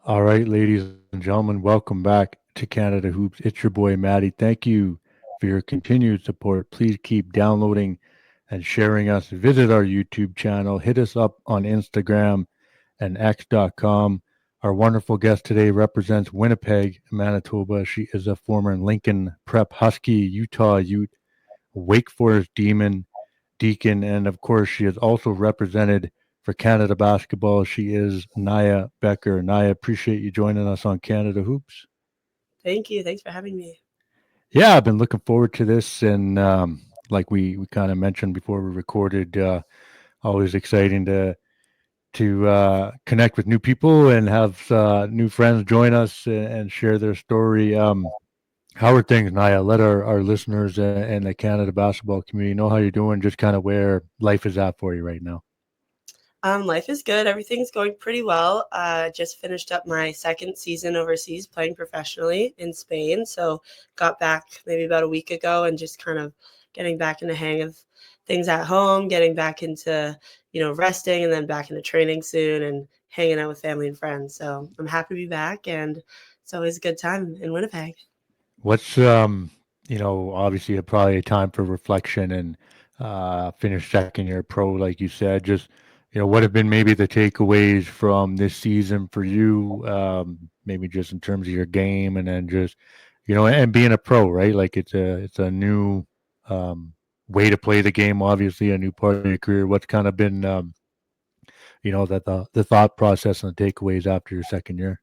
All right, ladies and gentlemen, welcome back to Canada Hoops. It's your boy Maddie. Thank you for your continued support. Please keep downloading and sharing us. Visit our YouTube channel. Hit us up on Instagram and X.com. Our wonderful guest today represents Winnipeg, Manitoba. She is a former Lincoln Prep Husky, Utah Ute, Wake Forest Demon, Deacon, and of course, she has also represented for Canada basketball. She is Niyah Becker. Niyah, appreciate you joining us on Canada Hoops. Thank you. Thanks for having me. Yeah, I've been looking forward to this, and like we kind of mentioned before we recorded, always exciting to connect with new people and have new friends join us and share their story. How are things, Niyah? Let our listeners and the Canada basketball community know how you're doing, just kind of where life is at for you right now. Life is good. Everything's going pretty well. Just finished up my second season overseas playing professionally in Spain. So got back maybe about a week ago and just kind of getting back in the hang of things at home, getting back into, resting and then back into training soon and hanging out with family and friends. So I'm happy to be back and it's always a good time in Winnipeg. What's obviously probably a time for reflection and finish second year pro, like you said. Just what have been maybe the takeaways from this season for you? Maybe just in terms of your game, and then just and being a pro, right? Like it's a new um, way to play the game. Obviously, a new part of your career. What's kind of been that the thought process and the takeaways after your second year?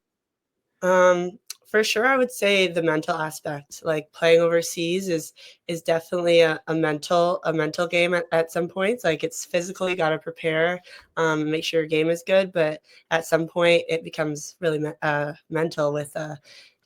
For sure, I would say the mental aspect, like playing overseas is definitely a mental game at some points. Like it's physical, you got to prepare, make sure your game is good, but at some point it becomes really mental with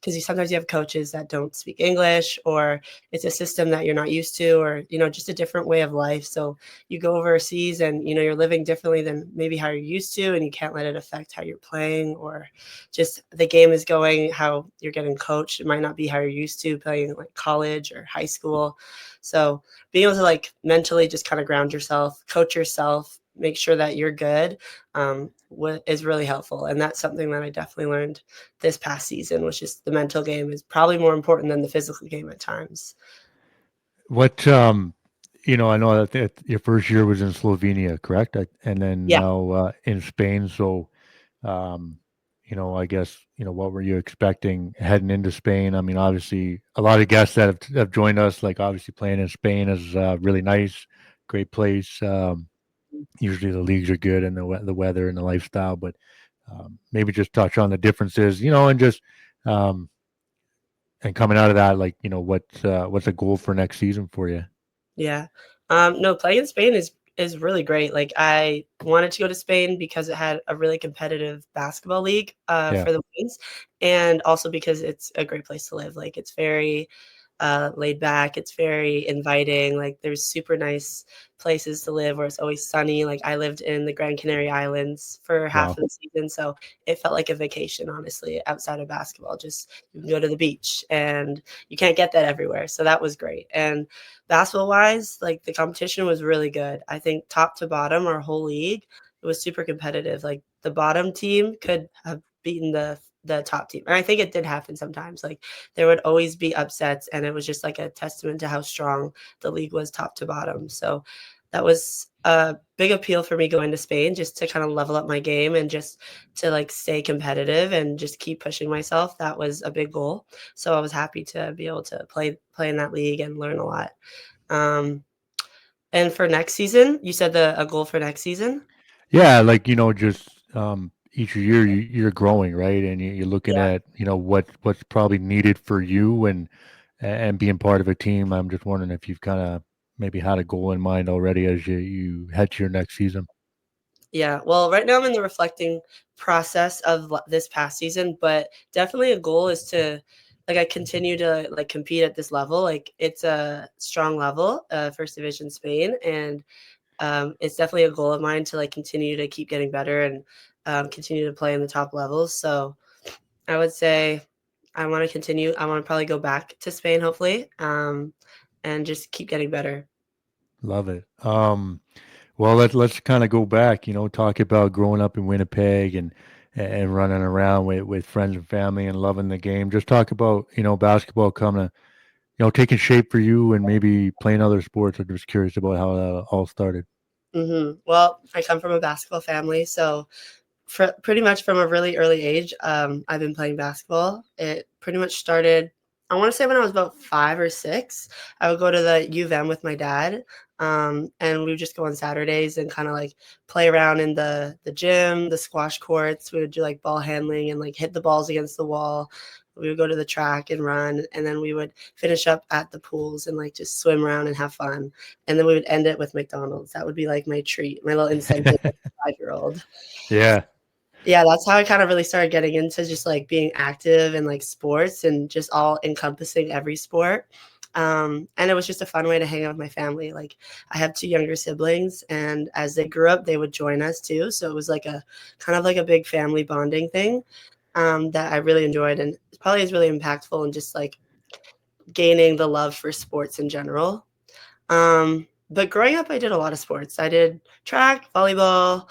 because sometimes you have coaches that don't speak English, or it's a system that you're not used to, or just a different way of life. So you go overseas and you're living differently than maybe how you're used to, and you can't let it affect how you're playing, or just the game is going, how you're getting coached. It might not be how you're used to playing like college or high school. So being able to like mentally just kind of ground yourself, coach yourself, make sure that you're good, is really helpful. And that's something that I definitely learned this past season, which is the mental game is probably more important than the physical game at times. What I know that your first year was in Slovenia, correct? And then Yeah. now in Spain. So, um, I guess what were you expecting heading into Spain? I mean, obviously, a lot of guests that have joined us, like obviously playing in Spain is really nice, great place. Usually the leagues are good and the weather and the lifestyle, but maybe just touch on the differences, and just um, and coming out of that, like what's a goal for next season for you? Yeah. No, playing in Spain is really great. Like I wanted to go to Spain because it had a really competitive basketball league Yeah. for the women's, and also because it's a great place to live. Like it's very laid back. It's very inviting. Like there's super nice places to live where it's always sunny. Like I lived in the Grand Canary Islands for half Wow. of the season, so it felt like a vacation, honestly, outside of basketball. Just you can go to the beach, and you can't get that everywhere. So that was great. And basketball wise, like the competition was really good. I think top to bottom, our whole league, it was super competitive. Like the bottom team could have beaten the top team. And I think it did happen sometimes. Like there would always be upsets, and it was just like a testament to how strong the league was top to bottom. So that was a big appeal for me going to Spain, just to kind of level up my game and just to like stay competitive and just keep pushing myself. That was a big goal. So I was happy to be able to play in that league and learn a lot. Um, and for next season, you said a goal for next season? Yeah, like just each year you're growing, right? And you're looking Yeah. at what's probably needed for you and being part of a team. I'm just wondering if you've kind of maybe had a goal in mind already as you head to your next season. Yeah. Well, right now I'm in the reflecting process of this past season, but definitely a goal is to like I continue to like compete at this level. Like it's a strong level, first division Spain, and it's definitely a goal of mine to like continue to keep getting better and continue to play in the top levels. So I would say I want to continue. I want to probably go back to Spain, hopefully, and just keep getting better. Love it. Well, let's kind of go back, talk about growing up in Winnipeg and and running around with friends and family and loving the game. Just talk about, basketball coming to, taking shape for you and maybe playing other sports. I'm just curious about how that all started. Well, I come from a basketball family, so pretty much from a really early age, I've been playing basketball. It pretty much started, I want to say when I was about 5 or 6. I would go to the U of M with my dad, and we would just go on Saturdays and kind of like play around in the gym, the squash courts. We would do like ball handling and like hit the balls against the wall. We would go to the track and run, and then we would finish up at the pools and like just swim around and have fun. And then we would end it with McDonald's. That would be like my treat, my little incentive as a 5-year-old. Yeah. Yeah, that's how I kind of really started getting into just like being active and like sports and just all encompassing every sport. And it was just a fun way to hang out with my family. Like I have 2 younger siblings, and as they grew up, they would join us too. So it was like a kind of like a big family bonding thing, that I really enjoyed, and it probably is really impactful in just like gaining the love for sports in general. But growing up, I did a lot of sports. I did track, volleyball,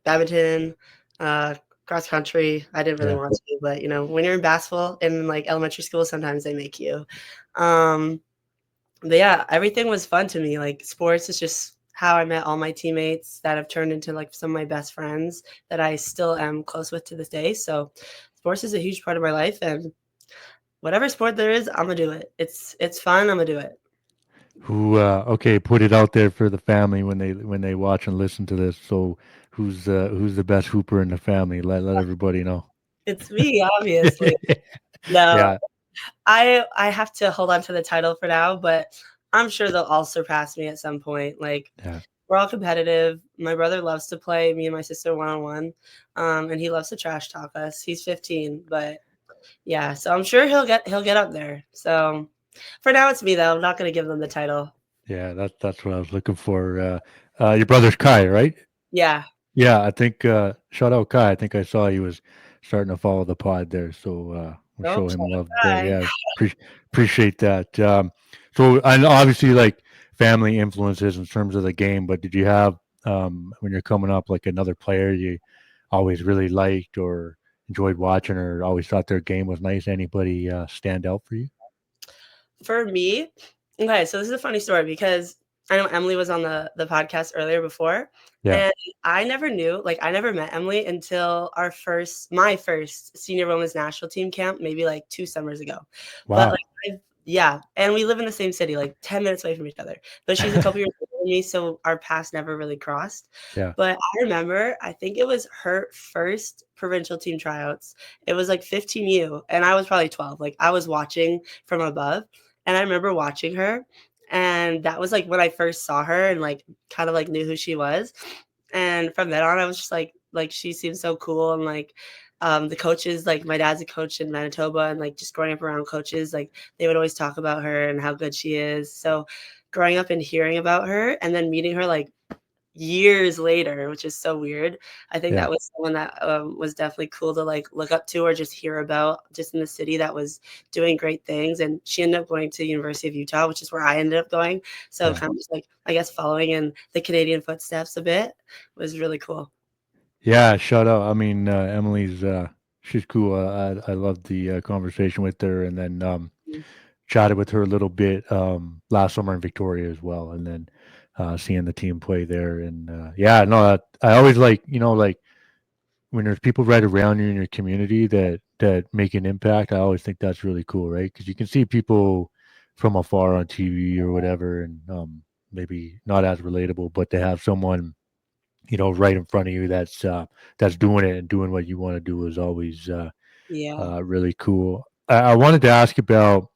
badminton, uh, cross country. I didn't really Yeah. want to, but when you're in basketball in like elementary school, sometimes they make you. Um, but yeah, everything was fun to me. Like sports is just how I met all my teammates that have turned into like some of my best friends that I still am close with to this day. So sports is a huge part of my life, and whatever sport there is, I'm gonna do it. It's fun. I'm gonna do it. Who okay, put it out there for the family when they watch and listen to this. So who's the best hooper in the family? Let everybody know. It's me, obviously. No, Yeah. I have to hold on to the title for now, but I'm sure they'll all surpass me at some point. Like Yeah. we're all competitive. My brother loves to play me and my sister one on one, and he loves to trash talk us. He's 15, but yeah, so I'm sure he'll get up there. So for now, it's me though. I'm not gonna give them the title. Yeah, that's what I was looking for. Your brother's Kai, right? Yeah, Yeah, I think shout out Kai. I think I saw he was starting to follow the pod there, so we'll nope. show him love there. Bye. Yeah, appreciate that. So and obviously like family influences in terms of the game, but did you have when you're coming up like another player you always really liked or enjoyed watching or always thought their game was nice? Anybody stand out for you? For me, okay, so this is a funny story because I know Emily was on the podcast earlier before, Yeah. and I never knew, like, I never met Emily until my first senior women's national team camp, maybe like 2 summers ago. But like, Wow. yeah, and we live in the same city, like 10 minutes away from each other. But she's a couple years older than me, so our paths never really crossed. Yeah. But I remember, I think it was her first provincial team tryouts. It was like 15U, and I was probably 12. Like I was watching from above, and I remember watching her, and that was like when I first saw her and like kind of like knew who she was. And from then on, I was just like she seems so cool, and like the coaches, like my dad's a coach in Manitoba, and like just growing up around coaches, like they would always talk about her and how good she is. So growing up and hearing about her and then meeting her like years later, which is so weird. I think Yeah. that was someone that was definitely cool to like look up to or just hear about just in the city that was doing great things. And she ended up going to the University of Utah, which is where I ended up going. So Yeah. kind of just like, I guess, following in the Canadian footsteps a bit was really cool. Yeah, shout out. I mean, Emily's she's cool. I loved the conversation with her, and then Mm. chatted with her a little bit last summer in Victoria as well, and then seeing the team play there. And yeah, no, I always like like when there's people right around you in your community that make an impact. I always think that's really cool, right? Because you can see people from afar on TV or whatever, and maybe not as relatable, but to have someone right in front of you that's doing it and doing what you want to do is always Yeah. really cool. I wanted to ask about,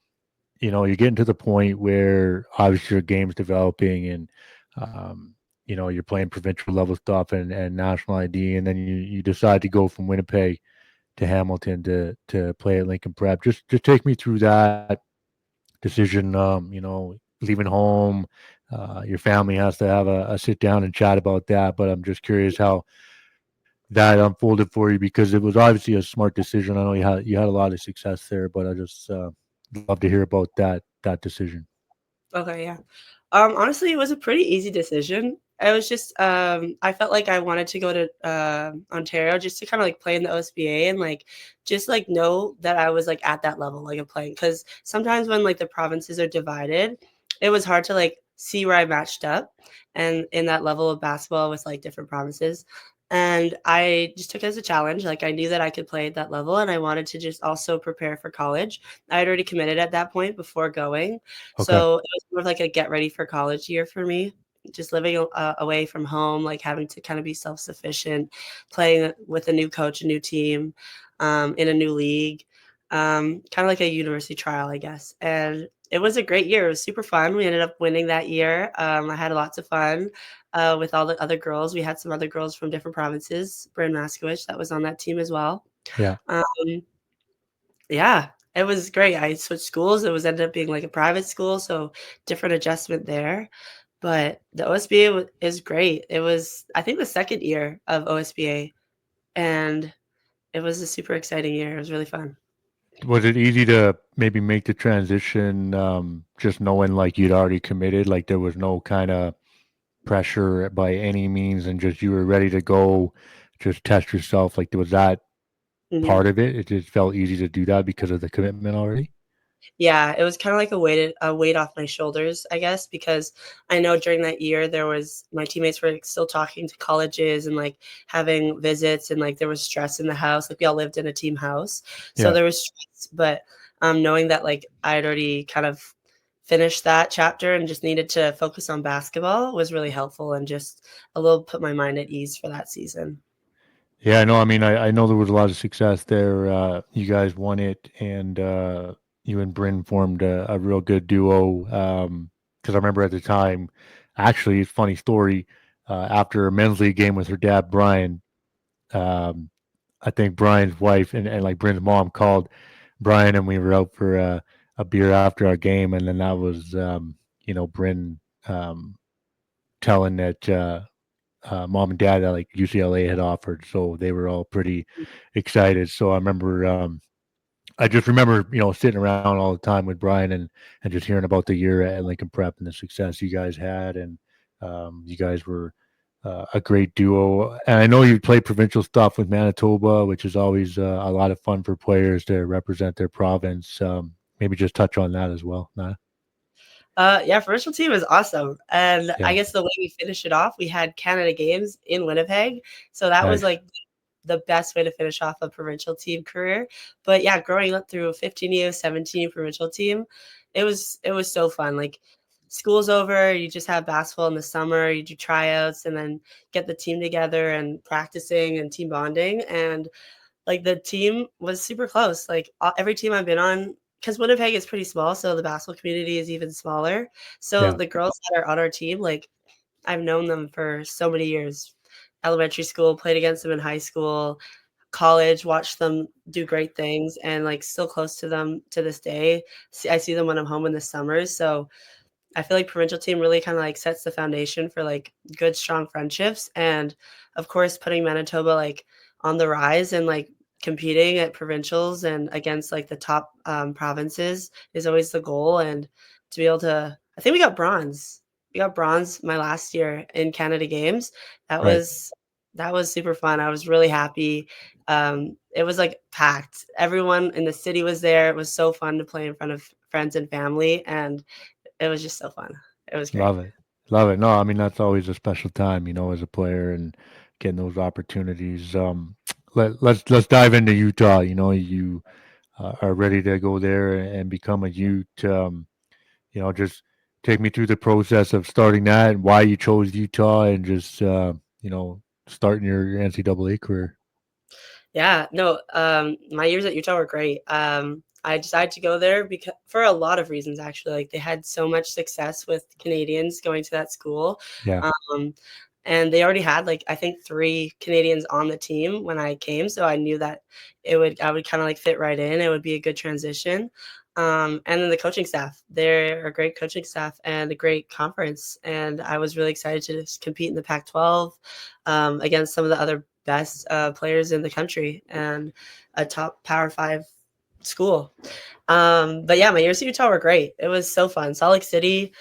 you're getting to the point where obviously your game's developing and um, you're playing provincial level stuff and national ID, and then you decide to go from Winnipeg to Hamilton to play at Lincoln Prep. Just take me through that decision. Leaving home. Your family has to have a sit down and chat about that, but I'm just curious how that unfolded for you because it was obviously a smart decision. I know you had a lot of success there, but I just love to hear about that decision. Okay. Yeah. Honestly, it was a pretty easy decision. I was just I felt like I wanted to go to Ontario just to kind of like play in the OSBA and like just like know that I was like at that level like of playing, because sometimes when like the provinces are divided, it was hard to like see where I matched up and in that level of basketball with like different provinces. And I just took it as a challenge. Like I knew that I could play at that level and I wanted to just also prepare for college. I had already committed at that point before going. Okay. So it was more of like a get ready for college year for me, just living away from home, like having to kind of be self sufficient, playing with a new coach, a new team, in a new league, kind of like a university trial, I guess. And it was a great year. It was super fun. We ended up winning that year. I had lots of fun with all the other girls. We had some other girls from different provinces, Bryn Maskowicz, that was on that team as well. Yeah. Um, yeah, it was great. I switched schools. It was ended up being like a private school, so different adjustment there. But the OSBA is great. It was, I think, the second year of OSBA, and it was a super exciting year. It was really fun. Was it easy to maybe make the transition, just knowing like you'd already committed, like there was no kind of pressure by any means, and just you were ready to go, just test yourself? Like, was that Mhm. part of it? It just felt easy to do that because of the commitment already. Yeah, it was kinda like a weight off my shoulders, I guess, because I know during that year there was my teammates were still talking to colleges and, like, having visits, and, like, there was stress in the house, like, we all lived in a team house, so Yeah. there was stress, but, knowing that, like, I had already kind of finished that chapter and just needed to focus on basketball was really helpful and just a little put my mind at ease for that season. Yeah, no, I mean, I know there was a lot of success there. You guys won it, and you and Bryn formed a real good duo. Because I remember at the time, actually, funny story. After a men's league game with her dad, Brian, um, I think Brian's wife and like Bryn's mom called Brian, and we were out for a beer after our game, and then that was, Bryn um, telling that. Mom and dad that like UCLA had offered, so they were all pretty excited. So I remember, I just remember, sitting around all the time with Brian and just hearing about the year at Lincoln Prep and the success you guys had, and you guys were a great duo. And I know you played provincial stuff with Manitoba, which is always a lot of fun for players to represent their province. Maybe just touch on that as well. Nah? Yeah, provincial team is awesome, and I Yeah, guess the way we finished it off, we had Canada Games in Winnipeg, so that was, nice. like, the best way to finish off a provincial team career. But, yeah, growing up through a 15U, 17U provincial team, it was so fun, like, school's over, you just have basketball in the summer, you do tryouts, and then get the team together and practicing and team bonding, and like, the team was super close, like, every team I've been on, because Winnipeg is pretty small, so the basketball community is even smaller. So Yeah, the girls that are on our team, like, I've known them for so many years. Elementary school, played against them in high school, college, watched them do great things, and, like, still close to them to this day. I see them when I'm home in the summers, so I feel like provincial team really kinda, like, sets the foundation for, like, good, strong friendships, and, of course, putting Manitoba, like, on the rise and, like, competing at provincials and against, like, the top, provinces is always the goal, and to be able to I think we got bronze. We got bronze my last year in Canada Games. That right. was that was super fun. I was really happy. It was, like, packed. Everyone in the city was there. It was so fun to play in front of friends and family, and it was just so fun. It was great. Love it. Love it. No, I mean that's always a special time, as a player and getting those opportunities. Let's dive into Utah. You are ready to go there and become a Ute. Just take me through the process of starting that and why you chose Utah and just starting your NCAA career. Yeah, no, my years at Utah were great. I decided to go there because for a lot of reasons, actually. Like they had so much success with Canadians going to that school, Yeah. um, and they already had like I think 3 Canadians on the team when I came, so I knew that I would kind of like fit right in. It would be a good transition. And then the coaching staff, they're a great coaching staff and a great conference. And I was really excited to just compete in the Pac-12 against some of the other best players in the country and a top Power 5 school. But yeah, my years at Utah were great. It was so fun. Salt Lake City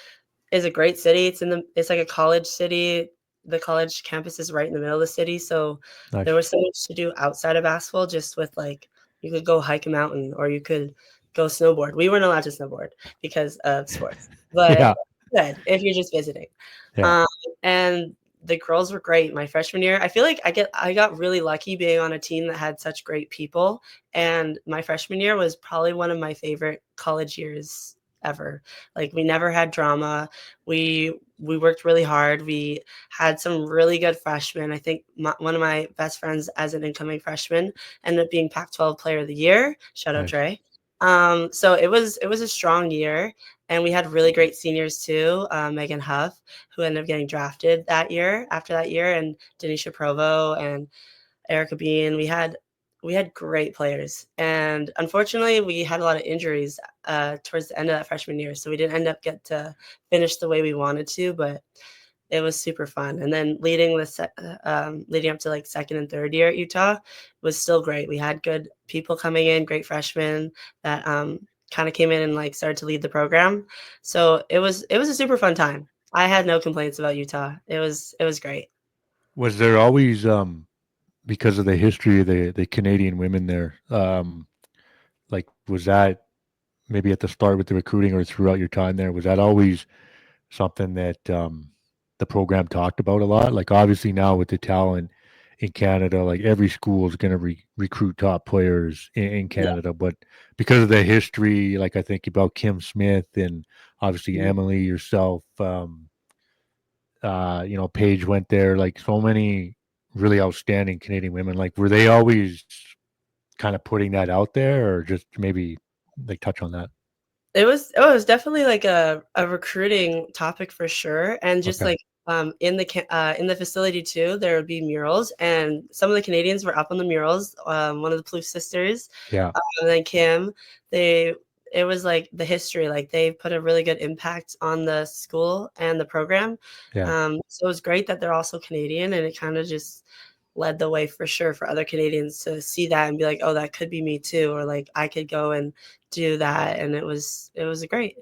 is a great city. It's like a college city. the college campus is right in the middle of the city, so there Nice. was so much to do outside of basketball, just with like you could go hike a mountain or you could go snowboard. We weren't allowed to snowboard because of sports, but Yeah. good if you're just visiting. Yeah. Um, and the girls were great. My freshman year, I feel like I got really lucky being on a team that had such great people. And my freshman year was probably one of my favorite college years ever. Like we never had drama. We worked really hard. We had some really good freshmen. I think one of my best friends as an incoming freshman ended up being Pac-12 Player of the Year. Shout out Nice. Trey. So it was a strong year, and we had really great seniors too. Megan Huff, who ended up getting drafted that year, after that year, and Denisha Provo and Erica Bean. We had great players, and unfortunately, we had a lot of injuries towards the end of that freshman year, so we didn't end up get to finish the way we wanted to, but it was super fun. And then leading up to like second and third year at Utah was still great. We had good people coming in, great freshmen that kind of came in and like started to lead the program. So it was a super fun time. I had no complaints about Utah. It was great. Was there always because of the history of the Canadian women there, like was that maybe at the start with the recruiting or throughout your time there, was that always something that the program talked about a lot? Like obviously now with the talent in Canada, like every school is going to recruit top players in Yeah. Canada, but because of the history, like I think about Kim Smith and obviously Mhm. Emily yourself, Paige went there, like so many really outstanding Canadian women. Like were they always kind of putting that out there or just maybe like touch on that? It was definitely like a recruiting topic for sure, and just Okay. like in the facility too, there would be murals, and some of the Canadians were up on the murals. One of the Plouffe sisters, Yeah. and then Kim, they it was like the history, like they put a really good impact on the school and the program. Yeah. So it was great that they're also Canadian, and it kind of just led the way for sure for other Canadians to see that and be like, oh, that could be me too, or like I could go and do that. And it was a great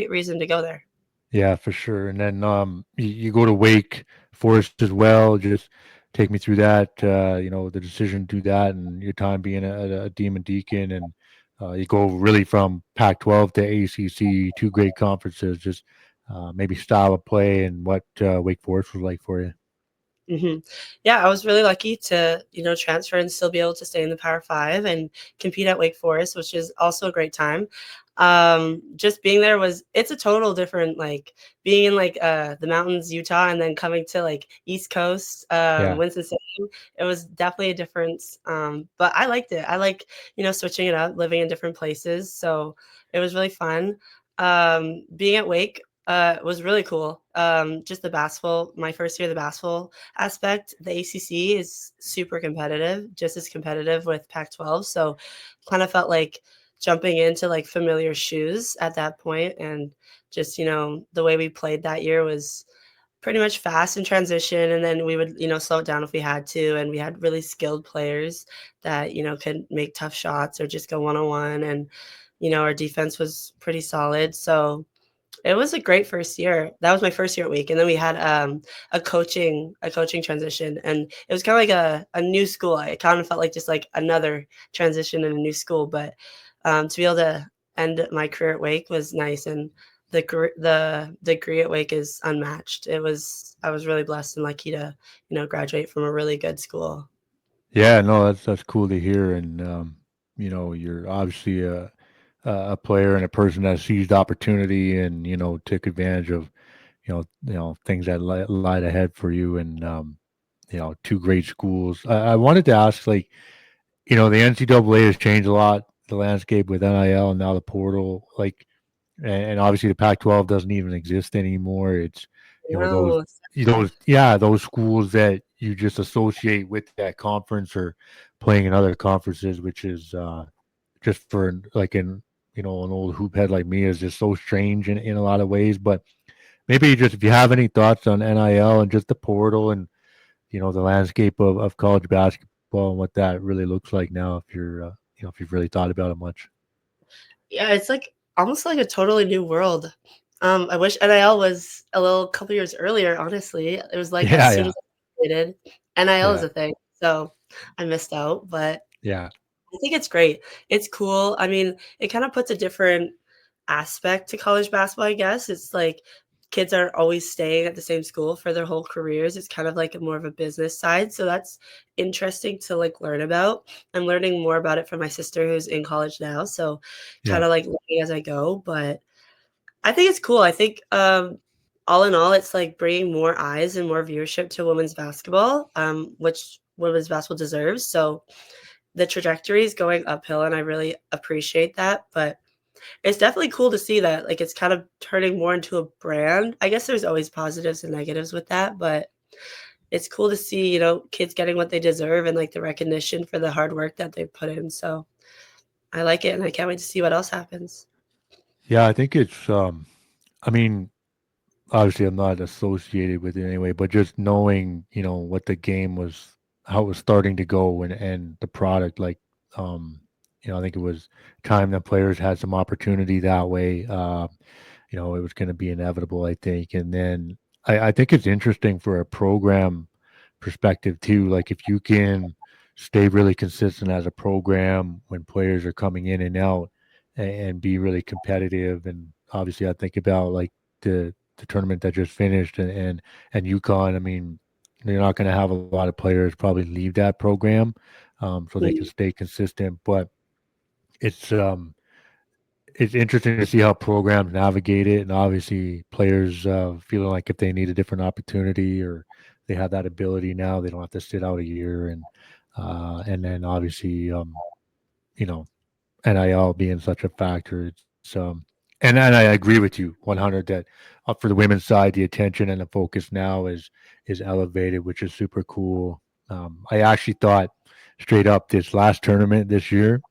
reason to go there. Yeah, for sure. And then you go to Wake Forest as well. Just take me through that. The decision to do that, and your time being a Demon Deacon, and you go really from Pac-12 to ACC, two great conferences. Just maybe style of play and what Wake Forest was like for you. hmm Yeah, I was really lucky to, transfer and still be able to stay in the Power Five and compete at Wake Forest, which is also a great time. Just being there it's a total different, like being in like the mountains, Utah, and then coming to like East Coast, Yeah, Winston-Salem. It was definitely a difference. But I liked it. I like, switching it up, living in different places. So it was really fun. Being at Wake was really cool. Just the basketball, my first year, the basketball aspect, the ACC is super competitive, just as competitive with Pac-12. So kind of felt like jumping into like familiar shoes at that point. And just, the way we played that year was pretty much fast in transition. And then we would, slow it down if we had to. And we had really skilled players that, could make tough shots or just go one-on-one. And, our defense was pretty solid. So it was a great first year. That was my first year at Wake, and then we had a coaching transition, and it was kind of like a new school. It kind of felt like just like another transition in a new school, but to be able to end my career at Wake was nice, and the degree at Wake is unmatched. I was really blessed and lucky to graduate from a really good school. yeah, no, that's cool to hear, and you're obviously a player and a person that seized opportunity and took advantage of things that lied ahead for you, and two great schools. I wanted to ask, like, the NCAA has changed a lot, the landscape with NIL and now the portal, like, and obviously the Pac-12 doesn't even exist anymore. It's those No, those schools that you just associate with that conference or playing in other conferences, which is just for like an old hoop head like me is just so strange in a lot of ways. But maybe just if you have any thoughts on NIL and just the portal and the landscape of college basketball and what that really looks like now, if you're if you've really thought about it much. yeah, it's like almost like a totally new world. I wish NIL was a little couple years earlier, honestly. It was like as Yeah, soon yeah, as I graduated, NIL is yeah, a thing, so I missed out, but yeah, I think it's great. It's cool. I mean, it kind of puts a different aspect to college basketball, I guess. It's like kids aren't always staying at the same school for their whole careers. It's kind of like a more of a business side. So that's interesting to like learn about. I'm learning more about it from my sister who's in college now. So kind yeah. of like learning as I go. But I think it's cool. I think all in all, it's like bringing more eyes and more viewership to women's basketball, which women's basketball deserves. So the trajectory is going uphill, and I really appreciate that. But it's definitely cool to see that like it's kind of turning more into a brand. I guess there's always positives and negatives with that, but it's cool to see, kids getting what they deserve and like the recognition for the hard work that they've put in. So I like it and I can't wait to see what else happens. Yeah, I think it's I mean, obviously I'm not associated with it anyway, but just knowing, what the game was, how it was starting to go, and the product, like, um, I think it was time that players had some opportunity that way. It was going to be inevitable, I think. And then I think it's interesting for a program perspective too. Like if you can stay really consistent as a program when players are coming in and out, and be really competitive. And obviously, I think about like the tournament that just finished, and UConn. I mean, they're not going to have a lot of players probably leave that program, so they can Mhm. stay consistent. But it's um it's interesting to see how programs navigate it, and obviously players feeling like if they need a different opportunity or they have that ability now, they don't have to sit out a year, and then obviously you know NIL being such a factor. And I agree with you 100 that for the women's side, the attention and the focus now is elevated, which is super cool. I actually thought straight up this last tournament this year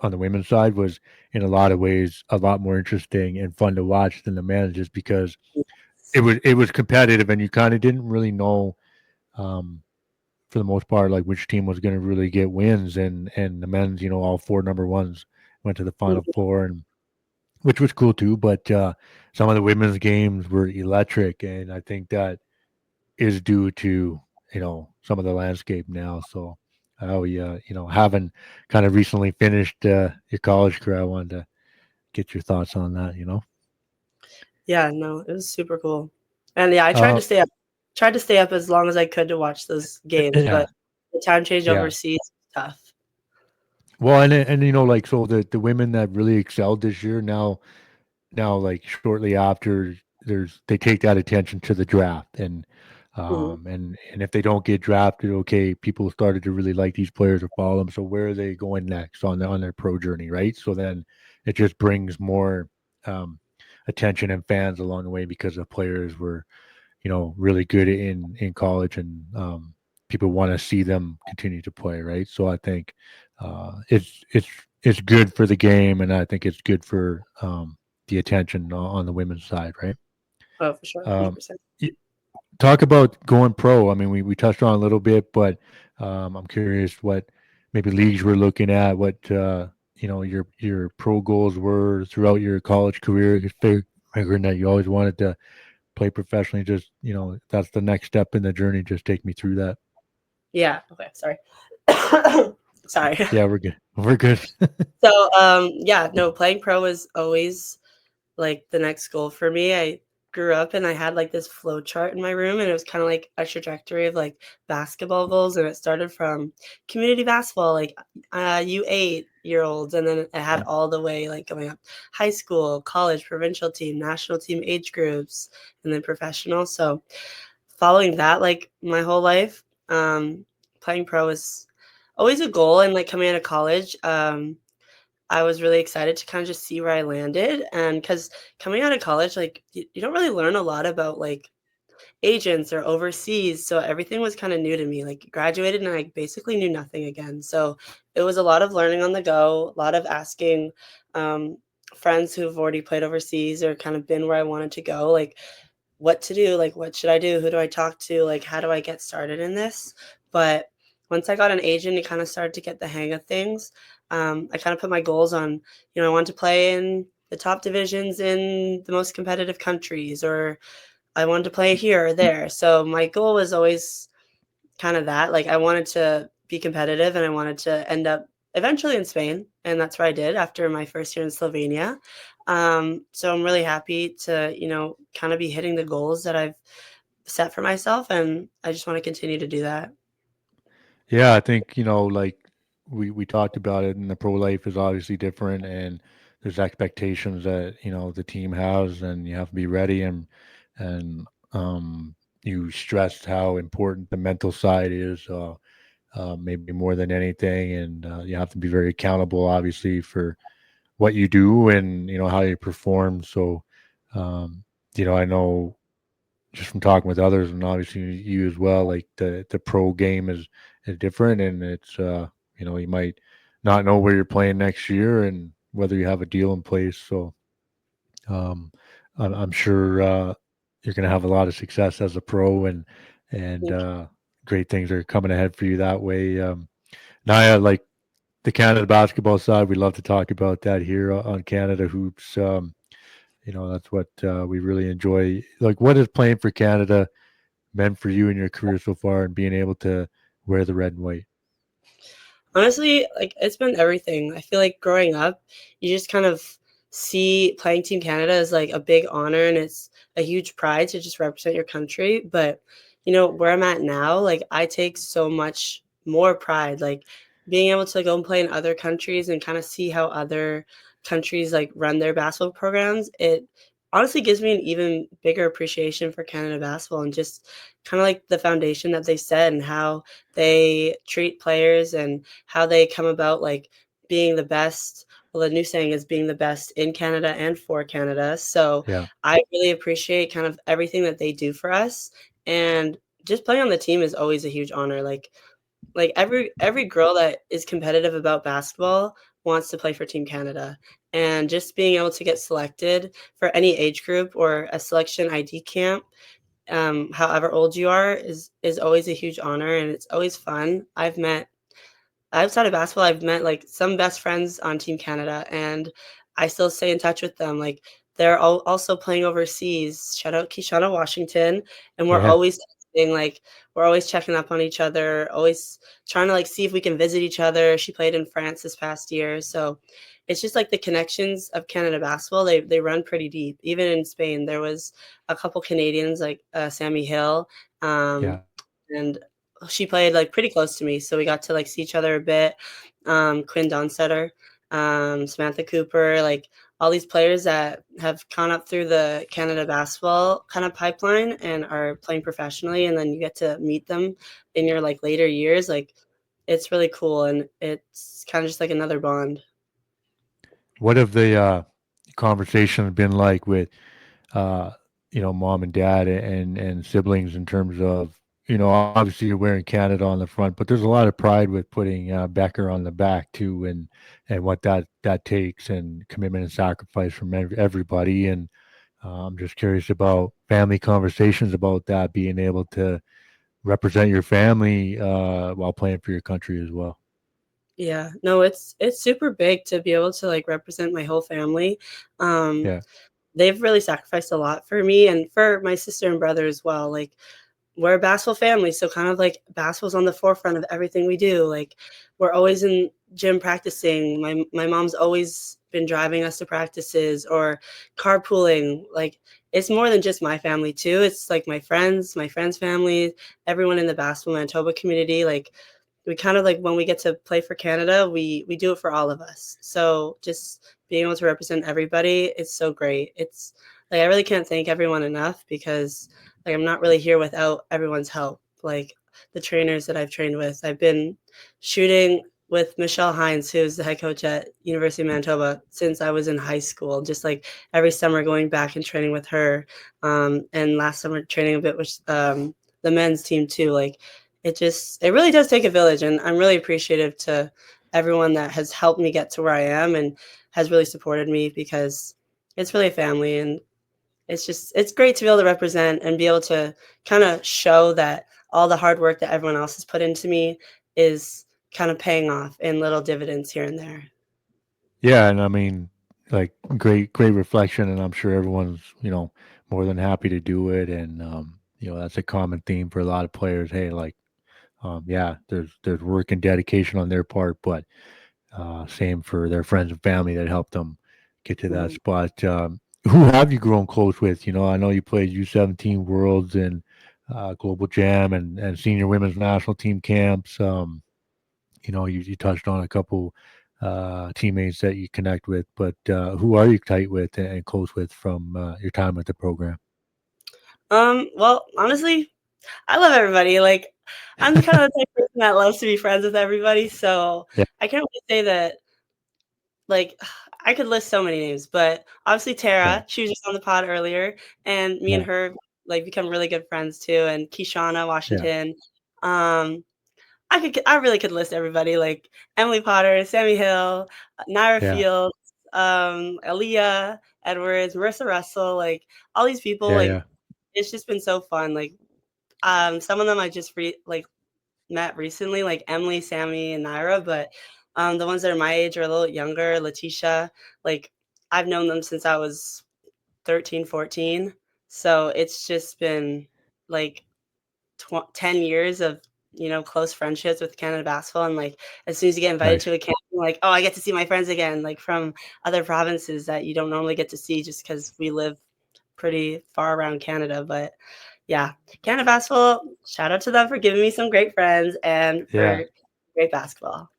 on the women's side was in a lot of ways a lot more interesting and fun to watch than the men's, just because it was competitive and you kind of didn't really know, um, for the most part, like which team was going to really get wins. And the men's, all four number ones went to the final Mhm. four, and which was cool too. But some of the women's games were electric, and I think that is due to some of the landscape now. So how having kind of recently finished your college career, I wanted to get your thoughts on that. Yeah, no, it was super cool. And yeah, I tried Uh, to stay up as long as I could to watch those games, yeah, but the time change yeah. overseas was tough. Well, and like, so the women that really excelled this year now, like shortly after, they take that attention to the draft, and Mhm. and if they don't get drafted, okay, people started to really like these players or follow them. So where are they going next on their pro journey, right? So then it just brings more um, attention and fans along the way, because the players were really good in college, and people want to see them continue to play, right? So I think it's good for the game, and I think it's good for the attention on the women's side, right? Oh, for sure, Um, 100%. y- Talk about going pro. I mean, we touched on it a little bit, but I'm curious what maybe leagues we're looking at, what your pro goals were throughout your college career. Figuring that you always wanted to play professionally, just that's the next step in the journey. Just take me through that. Yeah, okay, sorry. Sorry. Yeah, we're good. We're good. So, yeah, no, playing pro was always like the next goal for me. I grew up and I had like this flow chart in my room, and it was kind of like a trajectory of like basketball goals. And it started from community basketball, like U8-year olds, and then it had all the way like going up high school, college, provincial team, national team age groups, and then professional. So following that like my whole life, playing pro was always a goal. And like coming out of college, I was really excited to kind of just see where I landed. And because coming out of college, like you don't really learn a lot about like agents or overseas. So everything was kind of new to me. Like graduated and I basically knew nothing again. So it was a lot of learning on the go, a lot of asking um, friends who've already played overseas or kind of been where I wanted to go, like what to do, like what should I do? Who do I talk to? Like how do I get started in this? But once I got an agent and kind of started to get the hang of things, I kind of put my goals on, I wanted to play in the top divisions in the most competitive countries, or I wanted to play here or there. So my goal was always kind of that. Like I wanted to be competitive and I wanted to end up eventually in Spain. And that's what I did after my first year in Slovenia. So I'm really happy to, kind of be hitting the goals that I've set for myself. And I just want to continue to do that. Yeah, I think, like we talked about it, and the pro life is obviously different, and there's expectations that, the team has, and you have to be ready, and you stressed how important the mental side is, maybe more than anything, and you have to be very accountable, obviously, for what you do and how you perform. So, um, I know just from talking with others, and obviously you as well, like the pro game is different, and it's you might not know where you're playing next year and whether you have a deal in place. So um, I'm sure you're going to have a lot of success as a pro, and great things are coming ahead for you that way. Niyah, like the Canada basketball side, we love to talk about that here on Canada Hoops. That's what we really enjoy. Like, what is playing for Canada meant for you in your career so far, and being able to wear the red and white? Honestly, like it's been everything. I feel like growing up, you just kind of see playing Team Canada as like a big honor and it's a huge pride to just represent your country. But where I'm at now, like I take so much more pride. Like being able to go and play in other countries and kind of see how other countries like run their basketball programs, it honestly gives me an even bigger appreciation for Canada basketball and just kind of like the foundation that they set and how they treat players and how they come about like being the best. Well, the new saying is being the best in Canada and for Canada. So Yeah, I really appreciate kind of everything that they do for us. And just playing on the team is always a huge honor. Like every girl that is competitive about basketball wants to play for Team Canada. And just being able to get selected for any age group or a selection ID camp, however old you are, is always a huge honor and it's always fun. Outside of basketball, I've met like some best friends on Team Canada, and I still stay in touch with them. Like they're all also playing overseas. Shout out Keishana Washington, and we're yeah, always texting, like we're always checking up on each other, always trying to like see if we can visit each other. She played in France this past year, so it's just like the connections of Canada basketball. They run pretty deep. Even in Spain, there was a couple Canadians like Sammy Hill. Um, yeah. and she played like pretty close to me, so we got to like see each other a bit. Quinn Donsetter, Samantha Cooper, like all these players that have gone up through the Canada basketball kind of pipeline and are playing professionally, and then you get to meet them in your like later years. Like it's really cool, and it's kind of just like another bond. What have the conversations been like with uh, mom and dad and siblings in terms of, obviously you're wearing Canada on the front, but there's a lot of pride with putting Becker on the back too, and what that takes, and commitment and sacrifice from everybody. And I'm just curious about family conversations about that, being able to represent your family while playing for your country as well. Yeah, no, it's super big to be able to like represent my whole family. Um, Yeah, they've really sacrificed a lot for me and for my sister and brother as well. Like we're a basketball family, so kind of like basketball's on the forefront of everything we do. Like we're always in gym practicing. My mom's always been driving us to practices or carpooling. Like it's more than just my family too. It's like my friends' family, everyone in the basketball Manitoba community. Like we kind of like when we get to play for Canada, we do it for all of us. So just being able to represent everybody, it's so great. It's like I really can't thank everyone enough because like I'm not really here without everyone's help. Like the trainers that I've trained with. I've been shooting with Michelle Hines, who's the head coach at University of Manitoba, since I was in high school. Just like every summer going back and training with her. And last summer training a bit with the men's team too. Like it really does take a village, and I'm really appreciative to everyone that has helped me get to where I am and has really supported me because it's really a family, and it's great to be able to represent and be able to kind of show that all the hard work that everyone else has put into me is kind of paying off in little dividends here and there. yeah, and I mean, like great reflection, and I'm sure everyone's more than happy to do it. And that's a common theme for a lot of players. Hey, like yeah, there's work and dedication on their part, but same for their friends and family that helped them get to that Mhm. spot. Who have you grown close with? I know you played U17 Worlds and Global Jam and senior women's national team camps. You touched on a couple teammates that you connect with, but who are you tight with and close with from your time with the program? Well, honestly, I love everybody. Like, I'm kind of the type of person that loves to be friends with everybody. So Yeah, I can't really say that. Like, I could list so many names, but obviously yeah, Tara, she was just on the pod earlier, and me and yeah, her like become really good friends too. And Kishana yeah, Washington. Um, I really could list everybody like Emily Potter, Sammy Hill, Naira yeah, Fields, Aaliyah Edwards, Marissa Russell, like all these people. yeah, Like, yeah. it's just been so fun. Like, some of them I just like met recently, like Emily, Sammy, and Naira, but the ones that are my age or a little younger, Letitia, like I've known them since I was 13, 14. So it's just been like 10 years of, close friendships with Canada basketball. And like, as soon as you get invited Nice. to a camp, you're like, oh, I get to see my friends again, like from other provinces that you don't normally get to see just because we live pretty far around Canada. But yeah, Canada basketball, shout out to them for giving me some great friends and Yeah. for great basketball.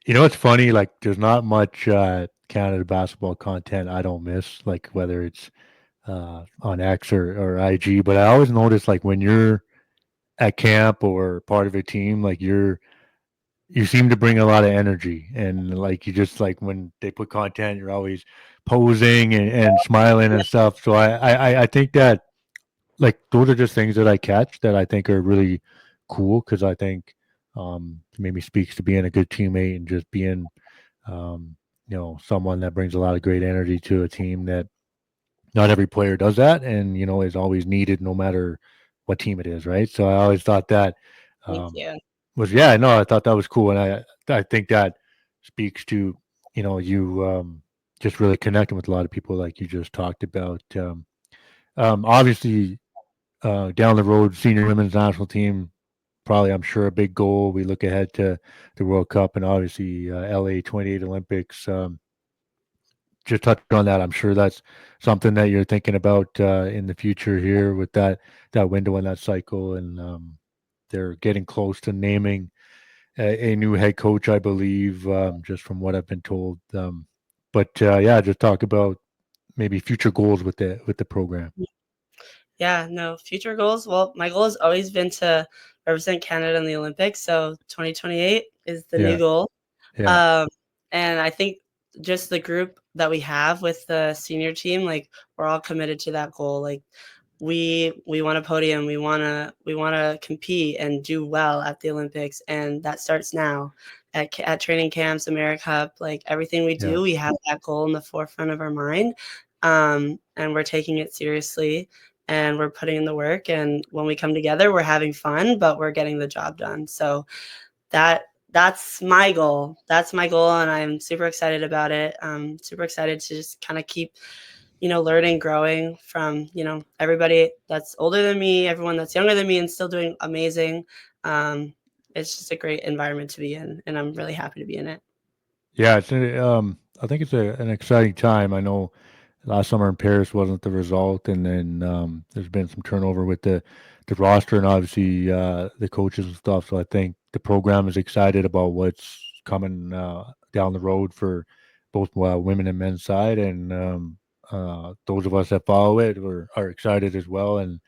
It's funny. Like, there's not much Canada basketball content I don't miss. Like, whether it's on X or IG, but I always notice like when you're at camp or part of a team, like you seem to bring a lot of energy, and like you just like when they put content, you're always posing and smiling Yeah, and stuff. So I think that like those are just things that I catch that I think are really cool because I think maybe speaks to being a good teammate and just being um, someone that brings a lot of great energy to a team that not every player does that, and is always needed no matter what team it is, right? So I always thought that thank um, you. was yeah, no, I thought that was cool, and I think that speaks to you just really connecting with a lot of people like you just talked about. Obviously, down the road, senior women's national team probably I'm sure a big goal. We look ahead to the World Cup and obviously LA 28 Olympics. Just touch on that. I'm sure that's something that you're thinking about in the future here with that window and that cycle, and they're getting close to naming a new head coach, I believe, just from what I've been told. But yeah, just talk about maybe future goals with the program. Yeah, no, future goals. Well, my goal has always been to represent Canada in the Olympics. So 2028 is the new Yeah, goal. yeah, Um, and I think just the group that we have with the senior team, like we're all committed to that goal. Like we want a podium, we want to compete and do well at the Olympics, and that starts now at training camps, America Cup, like everything we yeah, do, we have that goal in the forefront of our mind, and we're taking it seriously. And we're putting in the work, and when we come together, we're having fun, but we're getting the job done. So that's my goal. That's my goal, and I'm super excited about it. I'm super excited to just kind of keep, learning, growing from, everybody that's older than me, everyone that's younger than me, and still doing amazing. Um, it's just a great environment to be in, and I'm really happy to be in it. yeah. I think it's an exciting time. I know last summer in Paris wasn't the result, and then there's been some turnover with the roster and obviously the coaches and stuff. So I think the program is excited about what's coming down the road for both women and men's side, and those of us that follow it are excited as well. And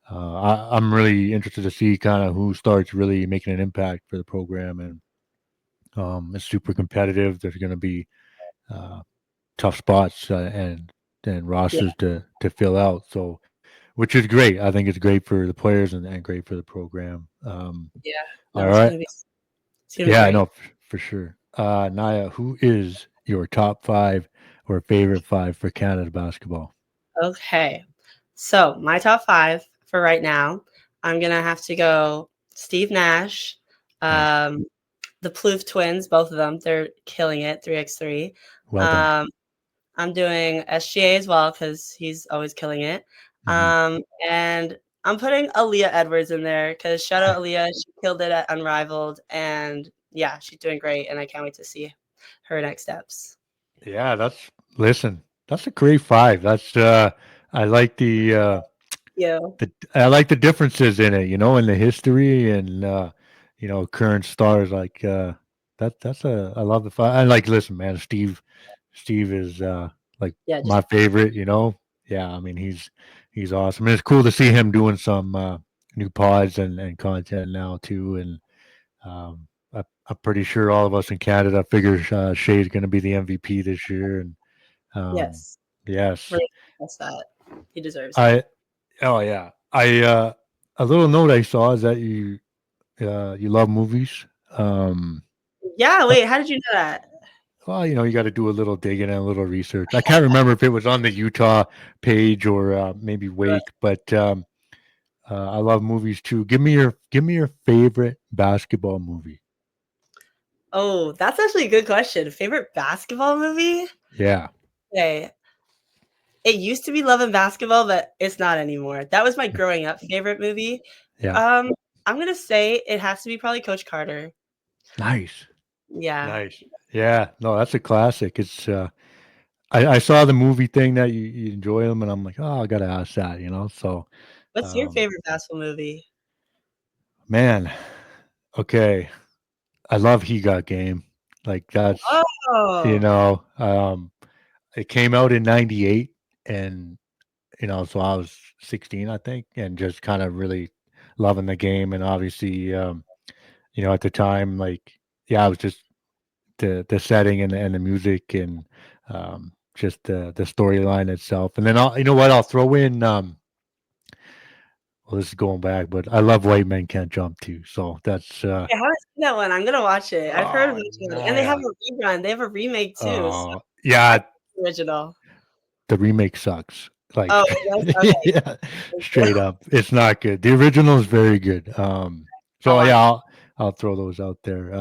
I'm really interested to see kind of who starts really making an impact for the program, and it's super competitive. There's going to be uh, tough spots and Yeah, rosters to fill out. So, which is great. I think it's great for the players and great for the program. yeah. All No, right. it's gonna be Yeah, I great. know for sure. Naya, who is your top five or favorite five for Canada basketball? Okay, so my top five for right now, I'm gonna have to go Steve Nash, Nice. the Plouffe twins, both of them, they're killing it, 3x3. Well done. Um, I'm doing SGA as well because he's always killing it. Mhm. And I'm putting Aaliyah Edwards in there because shout out Aaliyah, she killed it at Unrivaled, and yeah, she's doing great, and I can't wait to see her next steps. Yeah, listen, that's a great five. I like Yeah, I like the differences in it, in the history and current stars like that's a I love the five. I like listen, man, Steve is like yeah, just my favorite, Yeah, I mean he's awesome. And it's cool to see him doing some new pods and content now too. And I'm pretty sure all of us in Canada figure Shea's going to be the MVP this year. And um, yes, yes, really, that's that. He deserves it. I oh yeah, a little note I saw is that you love movies. Yeah, Uh, wait, how did you know that? well, you got to do a little digging and a little research. I can't remember if it was on the Utah page or maybe Wake, but I love movies too. Give me your favorite basketball movie. Oh, that's actually a good question. Favorite basketball movie? Yeah, Okay. It used to be Love and Basketball, but it's not anymore. That was my growing up favorite movie. yeah, Um, I'm gonna say it has to be probably Coach Carter. nice, Yeah. nice. Yeah, no, that's a classic. It's I saw the movie thing that you enjoy them, and I'm like, oh, I gotta ask that. So, What's your um, favorite basketball movie? man, okay, I love He Got Game. Like that's you Oh, know, it came out in '98, and so I was 16, I think, and just kind of really loving the game, and obviously, at the time, like, yeah, I was just the setting and the music and just the storyline itself. And then you know what? I'll throw in. Well, this is going back, but I love White Men Can't Jump too. So that's I haven't seen that one. I'm gonna watch it. I've heard oh about it, and they have Naya. a rerun. They have a remake too. So I Yeah, like the original. the remake sucks. Oh, Like it does? Okay. yeah, Thank you. straight up, it's not good. The original is very good. I'll So watch yeah, it. I'll throw those out there.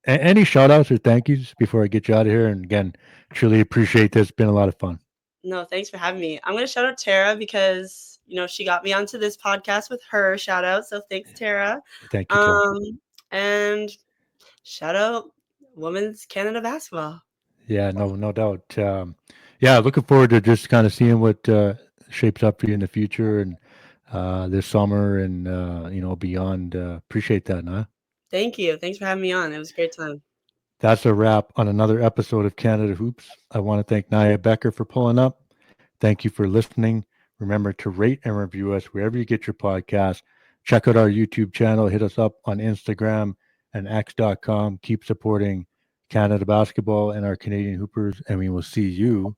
Any shout outs or thank yous before I get you out of here? And again, truly appreciate this. It's been a lot of fun. No, thanks for having me. I'm gonna shout out Tara because she got me onto this podcast with her shout out. So thanks, Tara. Thank you, Tara. Um, and shout out Women's Canada Basketball. Yeah, no doubt. Yeah, looking forward to just kind of seeing what shapes up for you in the future and this summer and beyond. Appreciate that, Nah. Thank you. Thanks for having me on. It was a great time. That's a wrap on another episode of Canada Hoops. I want to thank Niyah Becker for pulling up. Thank you for listening. Remember to rate and review us wherever you get your podcast. Check out our YouTube channel. Hit us up on Instagram and X.com. Keep supporting Canada basketball and our Canadian Hoopers, and we will see you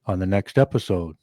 on the next episode.